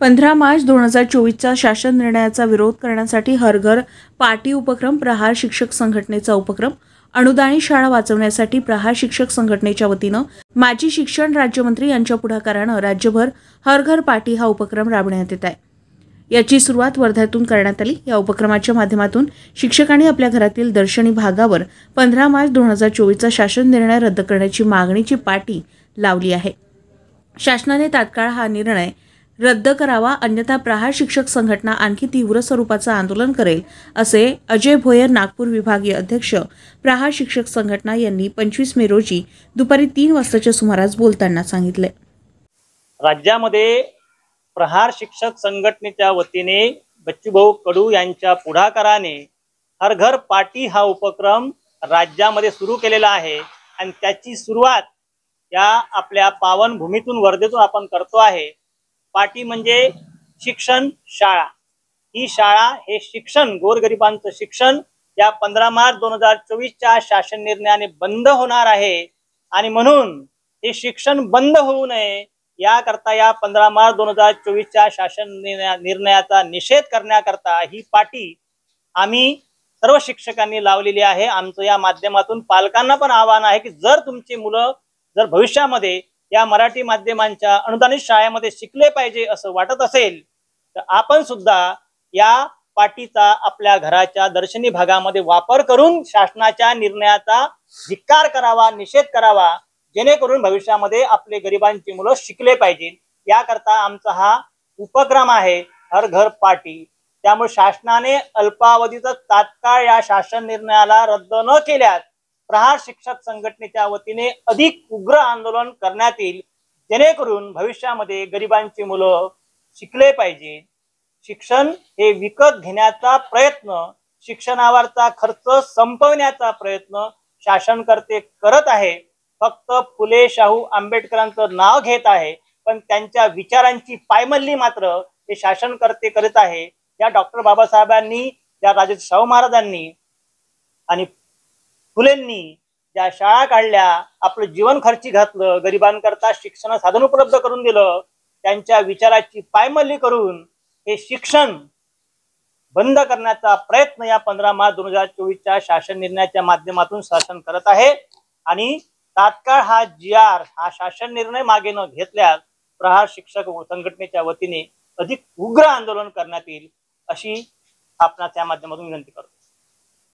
15 मार्च 2024चा शासन निर्णयाचा विरोध करण्यासाठी हर घर पाटी उपक्रम, प्रहार शिक्षक संघटनेचा उपक्रम, अनुदानित शाळा वाचवण्यासाठी प्रहार शिक्षक संघटनेच्या वतीनं माजी शिक्षण राज्यमंत्री यांच्या पुढाकारानं राज्यभर हर घर पाटी हा उपक्रम राबवण्यात येत आहे। याची सुरुवात वर्ध्यातून करण्यात आली। या उपक्रमाच्या माध्यमातून शिक्षकांनी आपल्या घरातील दर्शनी भागावर 15 मार्च 2024चा शासन निर्णय रद्द करण्याची मागणीची पाटी लावली आहे। शासनाने तात्काळ हा निर्णय रद्द करावा, अन्यथा प्रहार शिक्षक संघटना आणखी तीव्र स्वरूपाचं आंदोलन करेल, असे अजय भोयर, नागपूर विभागीय अध्यक्ष, प्रहार शिक्षक संघटना यांनी 25 मे रोजी दुपारी 3 वाजताच्या सुमारास बोलताना सांगितले। राज्यामध्ये प्रहार शिक्षक संघटनेच्या वतीने बच्चूभाऊ कडू यांच्या पुढाकाराने हर घर पाटी हा उपक्रम राज्यामध्ये सुरू केलेला आहे आणि त्याची सुरुवात या आपल्या पावन भूमीतून वर्धेतून आपण करतो आहे। पाटी म्हणजे शिक्षण शाळा। ही शाळा हे शिक्षण, गोरगरिबांचं शिक्षण या 15 मार्च 2024च्या शासन निर्णयाने बंद होणार आहे आणि म्हणून हे शिक्षण बंद होऊ नये याकरता या 15 मार्च 2024च्या शासन निर्णयाचा निषेध करण्याकरता ही पाटी आम्ही सर्व शिक्षकांनी लावलेली आहे। आमचं या माध्यमातून पालकांना पण आवाहन आहे की जर तुमची मुलं जर भविष्यामध्ये या मराठी माध्यमांच्या अनुदानित शाळेमध्ये शिकले पाहिजे असं वाटत असेल तर आपण सुद्धा या पाटीचा आपल्या घराच्या दर्शनी भागामध्ये वापर करून शासनाच्या निर्णयाचा धिक्कार करावा, निषेध करावा, जेणेकरून भविष्यामध्ये आपले गरिबांची मुलं शिकले पाहिजे। याकरता आमचा हा उपक्रम आहे हर घर पाटी। त्यामुळे शासनाने अल्पावधीचा तात्काळ या शासन निर्णयाला रद्द न केल्यास प्रहार शिक्षक संघटनेच्या वतीने अधिक उग्र आंदोलन करण्यात येईल, जेणेकरून भविष्यामध्ये गरिबांची मुलं शिकले पाहिजे। शिक्षण हे विकत घेण्याचा प्रयत्न, शिक्षणावरचा खर्च संपवण्याचा प्रयत्न शासनकर्ते करत आहे। फक्त फुले शाहू आंबेडकरांचं नाव घेत आहे, पण त्यांच्या विचारांची पायमल्ली मात्र हे शासनकर्ते करत आहे। या डॉक्टर बाबासाहेबांनी, त्या राजे शाहू महाराजांनी आणि फुलेंनी ज्या शाळा काढल्या, आपलं जीवन खर्ची घातलं, गरिबांकरता शिक्षण साधन उपलब्ध करून दिलं, त्यांच्या विचाराची पायमल्ली करून हे शिक्षण बंद करण्याचा प्रयत्न या 15 मार्च 2024च्या शासन निर्णयाच्या माध्यमातून शासन करत आहे। आणि तात्काळ हा हा शासन निर्णय मागे न घेतल्यास प्रहार शिक्षक संघटनेच्या वतीने अधिक उग्र आंदोलन करण्यात येईल, अशी आपणास त्या माध्यमातून विनंती करतो।